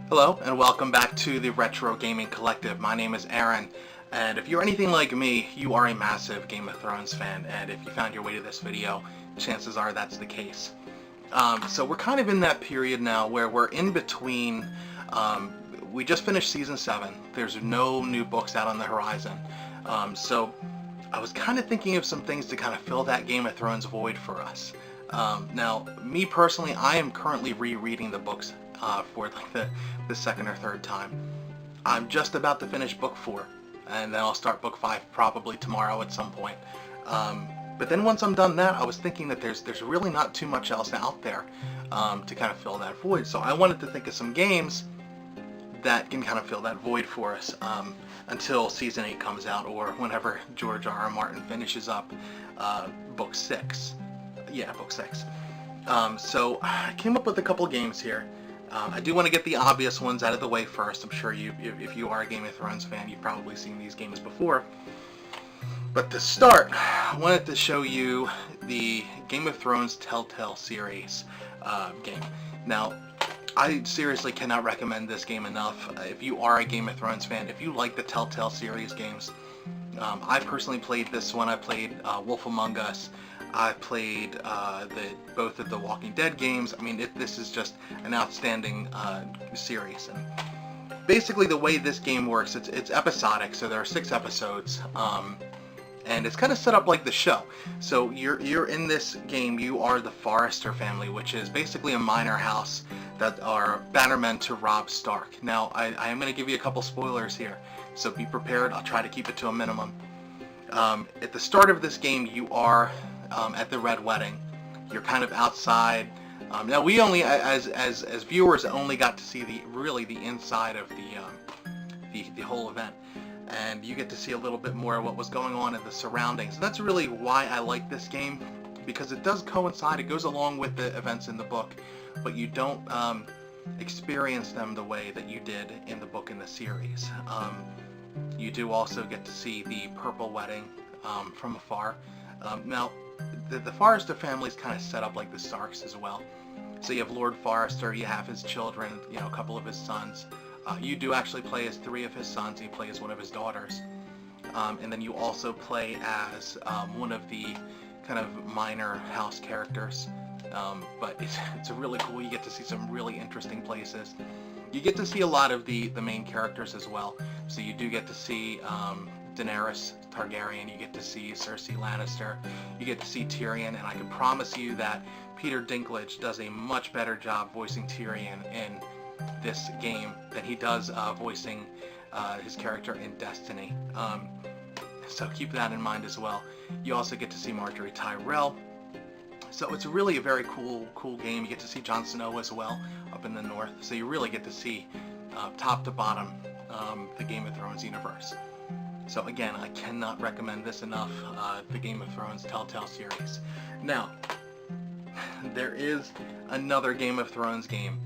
Hello and welcome back to the Retro Gaming Collective. My name is Aaron, and if you're anything like me, you are a massive Game of Thrones fan, and if you found your way to this video, chances are that's the case. So we're kind of in that period now where we're in between. We just finished Season 7. There's no new books out on the horizon. So I was kind of thinking of some things to kind of fill that Game of Thrones void for us. Now, me personally, I am currently rereading the books for like the second or third time. I'm just about to finish book 4, and then I'll start book 5 probably tomorrow at some point. But then once I'm done that, I was thinking that there's really not too much else out there to kind of fill that void. So I wanted to think of some games that can kind of fill that void for us until Season 8 comes out, or whenever George R.R. Martin finishes up book 6. Yeah, book 6. So I came up with a couple games here. I do want to get the obvious ones out of the way first. I'm sure if you are a Game of Thrones fan, you've probably seen these games before. But to start, I wanted to show you the Game of Thrones Telltale series game. Now, I seriously cannot recommend this game enough. If you are a Game of Thrones fan, if you like the Telltale series games, I personally played this one. I played Wolf Among Us. I played both of the Walking Dead games. I mean, this is just an outstanding series. And basically, the way this game works, it's episodic. So there are 6 episodes, and it's kind of set up like the show. So you're in this game. You are the Forrester family, which is basically a minor house that are bannermen to Robb Stark. Now, I am going to give you a couple spoilers here, so be prepared. I'll try to keep it to a minimum. At the start of this game, you are at the Red Wedding. You're kind of outside. Now we only, as viewers, only got to see the inside of the whole event, and you get to see a little bit more of what was going on in the surroundings. That's really why I like this game, because it does coincide. It goes along with the events in the book, but you don't experience them the way that you did in the book and the series. You do also get to see the Purple Wedding from afar. Now, the Forrester family is kind of set up like the Starks as well. So you have Lord Forrester, you have his children, a couple of his sons. You do actually play as 3 of his sons. You play as one of his daughters. And then you also play as one of the kind of minor house characters. But it's really cool. You get to see some really interesting places. You get to see a lot of the main characters as well. So you do get to see Daenerys Targaryen, you get to see Cersei Lannister, you get to see Tyrion, and I can promise you that Peter Dinklage does a much better job voicing Tyrion in this game than he does voicing his character in Destiny. So keep that in mind as well. You also get to see Marjorie Tyrell. So it's really a very cool game. You get to see Jon Snow as well up in the north. So you really get to see top to bottom the Game of Thrones universe. So again, I cannot recommend this enough, the Game of Thrones Telltale series. Now, there is another Game of Thrones game,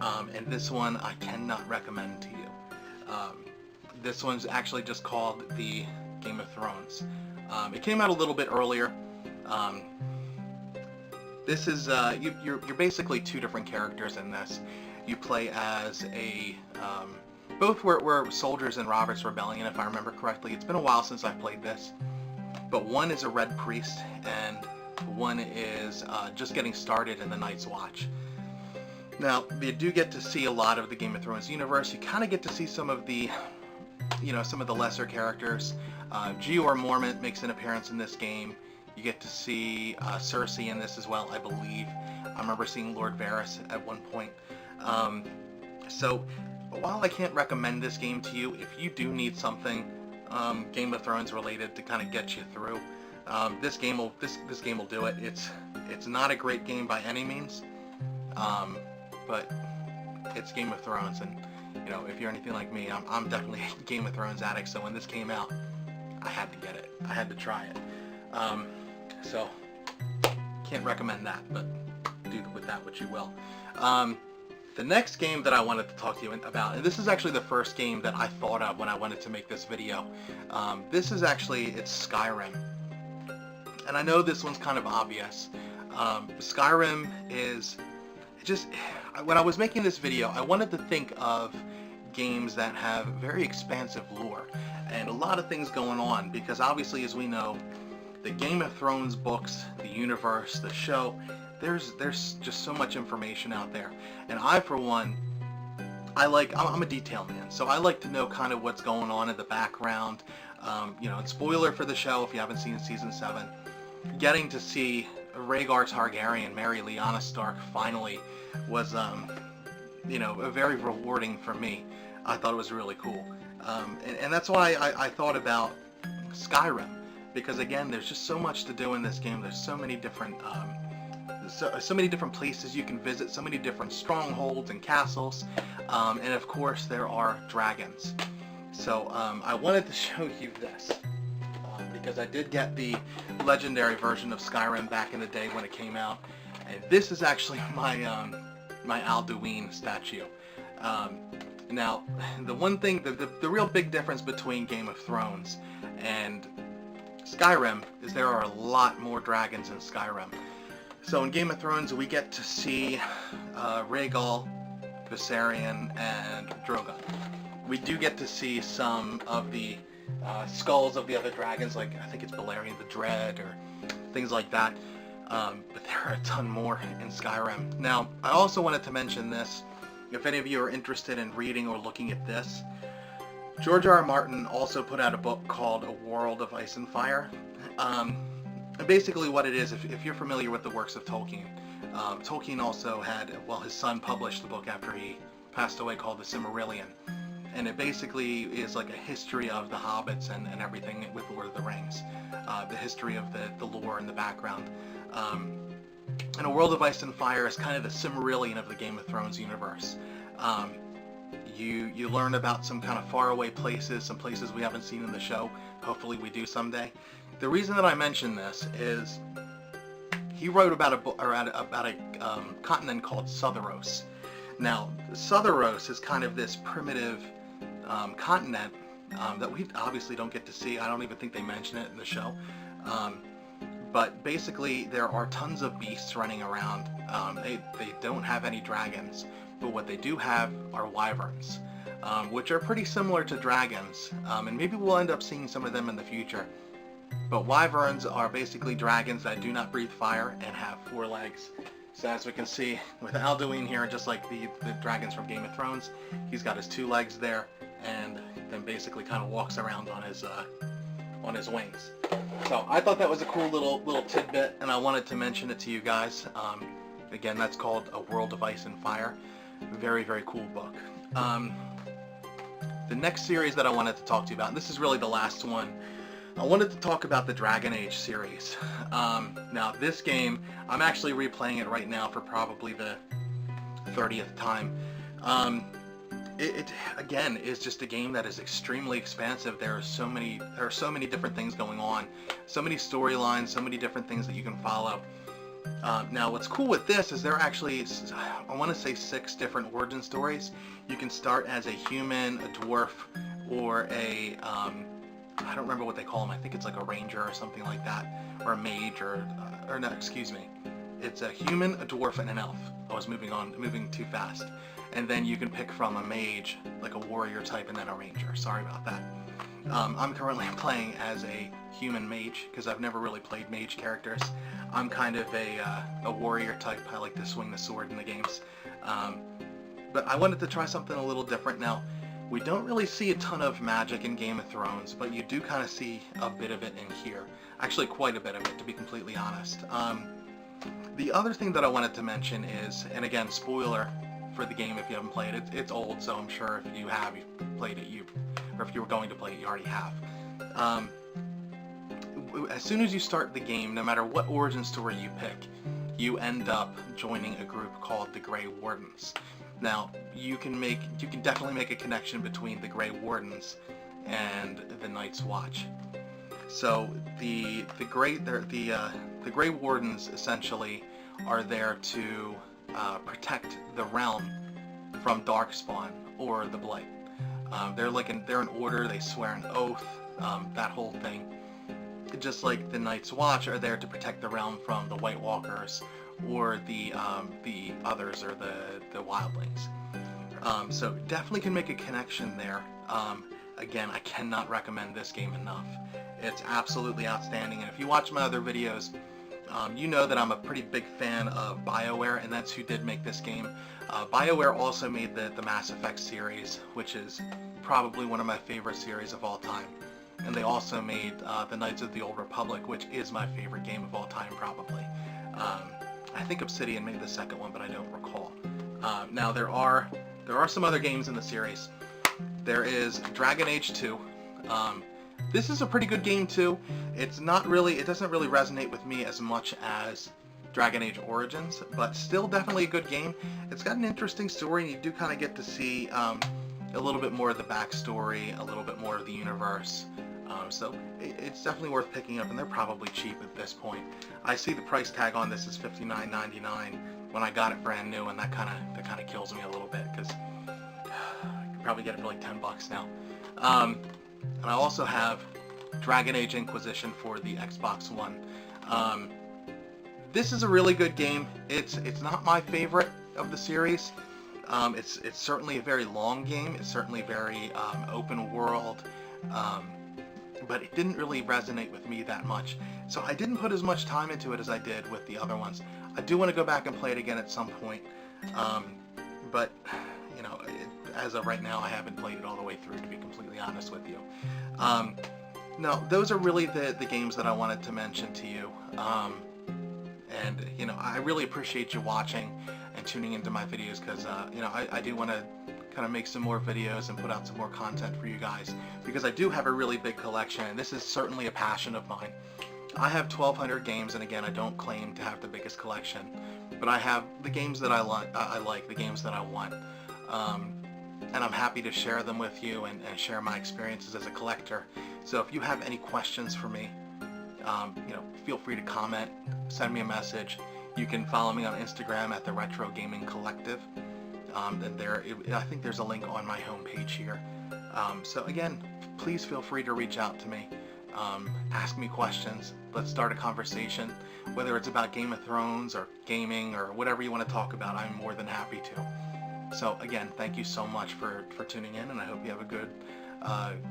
and this one I cannot recommend to you. This one's actually just called the Game of Thrones. It came out a little bit earlier. This is, you're basically 2 different characters in this. You play as a... both were soldiers in Robert's Rebellion, if I remember correctly. It's been a while since I've played this. But one is a Red Priest, and one is just getting started in the Night's Watch. Now, you do get to see a lot of the Game of Thrones universe. You kind of get to see some of the, some of the lesser characters. Jeor Mormont makes an appearance in this game. You get to see Cersei in this as well, I believe. I remember seeing Lord Varys at one point. So, while I can't recommend this game to you, if you do need something Game of Thrones related to kind of get you through, this game will do it. It's not a great game by any means, but it's Game of Thrones, and if you're anything like me, I'm definitely a Game of Thrones addict. So when this came out, I had to get it. I had to try it. So can't recommend that, but do with that what you will. The next game that I wanted to talk to you about, and this is actually the first game that I thought of when I wanted to make this video. This is actually, it's Skyrim. And I know this one's kind of obvious. Skyrim is just, when I was making this video, I wanted to think of games that have very expansive lore and a lot of things going on, because obviously, as we know, the Game of Thrones books, the universe, the show, there's just so much information out there. And I, for one, I'm a detail man, so I like to know kind of what's going on in the background. And spoiler for the show if you haven't seen season 7, getting to see Rhaegar Targaryen marry Lyanna Stark finally was, very rewarding for me. I thought it was really cool. And that's why I thought about Skyrim, because again, there's just so much to do in this game. There's so many different so many different places you can visit, so many different strongholds and castles, and of course there are dragons. So I wanted to show you this, because I did get the legendary version of Skyrim back in the day when it came out, and this is actually my Alduin statue. Now, the one thing, the real big difference between Game of Thrones and Skyrim is there are a lot more dragons in Skyrim. So in Game of Thrones, we get to see Rhaegal, Viserion, and Drogon. We do get to see some of the skulls of the other dragons, like I think it's Balerion the Dread or things like that. But there are a ton more in Skyrim. Now, I also wanted to mention this. If any of you are interested in reading or looking at this, George R. R. Martin also put out a book called A World of Ice and Fire. And basically what it is, if you're familiar with the works of Tolkien, Tolkien also had, his son published the book after he passed away, called The Silmarillion. And it basically is like a history of the hobbits and everything with Lord of the Rings. The history of the lore and the background. And A World of Ice and Fire is kind of the Silmarillion of the Game of Thrones universe. You learn about some kind of faraway places, some places we haven't seen in the show. Hopefully we do someday. The reason that I mention this is he wrote about a continent called Sotheros. Now, Sotheros is kind of this primitive continent that we obviously don't get to see. I don't even think they mention it in the show. But basically, there are tons of beasts running around. They don't have any dragons, but what they do have are wyverns, which are pretty similar to dragons, and maybe we'll end up seeing some of them in the future. But wyverns are basically dragons that do not breathe fire and have 4 legs. So as we can see with Alduin here, just like the dragons from Game of Thrones, he's got his 2 legs there, and then basically kind of walks around on his wings. So I thought that was a cool little tidbit, and I wanted to mention it to you guys. Again, that's called A World of Ice and Fire. Very, very cool book. The next series that I wanted to talk to you about, and this is really the last one, I wanted to talk about the Dragon Age series. Now, this game, I'm actually replaying it right now for probably the 30th time. It again is just a game that is extremely expansive. There are so many different things going on, so many storylines, so many different things that you can follow. Now, what's cool with this is there are actually, I want to say, 6 different origin stories. You can start as a human, a dwarf, or a I don't remember what they call them. I think it's like a ranger or something like that, or a mage, or no, excuse me. It's a human, a dwarf, and an elf. I was moving too fast. And then you can pick from a mage, like a warrior type, and then a ranger. Sorry about that. I'm currently playing as a human mage, because I've never really played mage characters. I'm kind of a warrior type. I like to swing the sword in the games. But I wanted to try something a little different. Now, we don't really see a ton of magic in Game of Thrones, but you do kind of see a bit of it in here. Actually, quite a bit of it, to be completely honest. The other thing that I wanted to mention is, and again, spoiler for the game if you haven't played it, it's old, so I'm sure if you have, you've played it, or if you were going to play it, you already have. As soon as you start the game, no matter what origin story you pick, you end up joining a group called the Grey Wardens. Now, you can definitely make a connection between the Grey Wardens and the Night's Watch. So the Grey Wardens essentially are there to protect the realm from Darkspawn or the Blight. They're an order. They swear an oath. That whole thing. Just like the Night's Watch are there to protect the realm from the White Walkers or the others, or the wildlings. So definitely can make a connection there. Again, I cannot recommend this game enough. It's absolutely outstanding, and if you watch my other videos, you know that I'm a pretty big fan of BioWare, and that's who did make this game. BioWare also made the Mass Effect series, which is probably one of my favorite series of all time. And they also made the Knights of the Old Republic, which is my favorite game of all time, probably. I think Obsidian made the second one, but I don't recall. Now there are some other games in the series. There is Dragon Age 2. This is a pretty good game too. It doesn't really resonate with me as much as Dragon Age Origins, but still definitely a good game. It's got an interesting story, and you do kind of get to see a little bit more of the backstory, a little bit more of the universe. So it's definitely worth picking up, and they're probably cheap at this point. I see the price tag on this is $59.99 when I got it brand new, and that kind of kills me a little bit, because I could probably get it for like $10 now. And I also have Dragon Age Inquisition for the Xbox One. This is a really good game. It's not my favorite of the series. It's certainly a very long game. It's certainly very open world. But it didn't really resonate with me that much. So I didn't put as much time into it as I did with the other ones. I do want to go back and play it again at some point. But, you know, as of right now, I haven't played it all the way through, to be completely honest with you. No, those are really the games that I wanted to mention to you. And, you know, I really appreciate you watching and tuning into my videos, because, you know, I do want to kind of make some more videos and put out some more content for you guys, because I do have a really big collection, and this is certainly a passion of mine. I have 1,200 games, and again, I don't claim to have the biggest collection, but I have the games that I like, the games that I want, and I'm happy to share them with you and share my experiences as a collector. So if you have any questions for me, you know, feel free to comment, send me a message. You can follow me on Instagram at the Retro Gaming Collective. And I think there's a link on my homepage here. So again, please feel free to reach out to me. Ask me questions. Let's start a conversation. Whether it's about Game of Thrones or gaming or whatever you want to talk about, I'm more than happy to. So again, thank you so much for tuning in, and I hope you have a good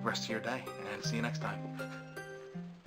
rest of your day, and see you next time.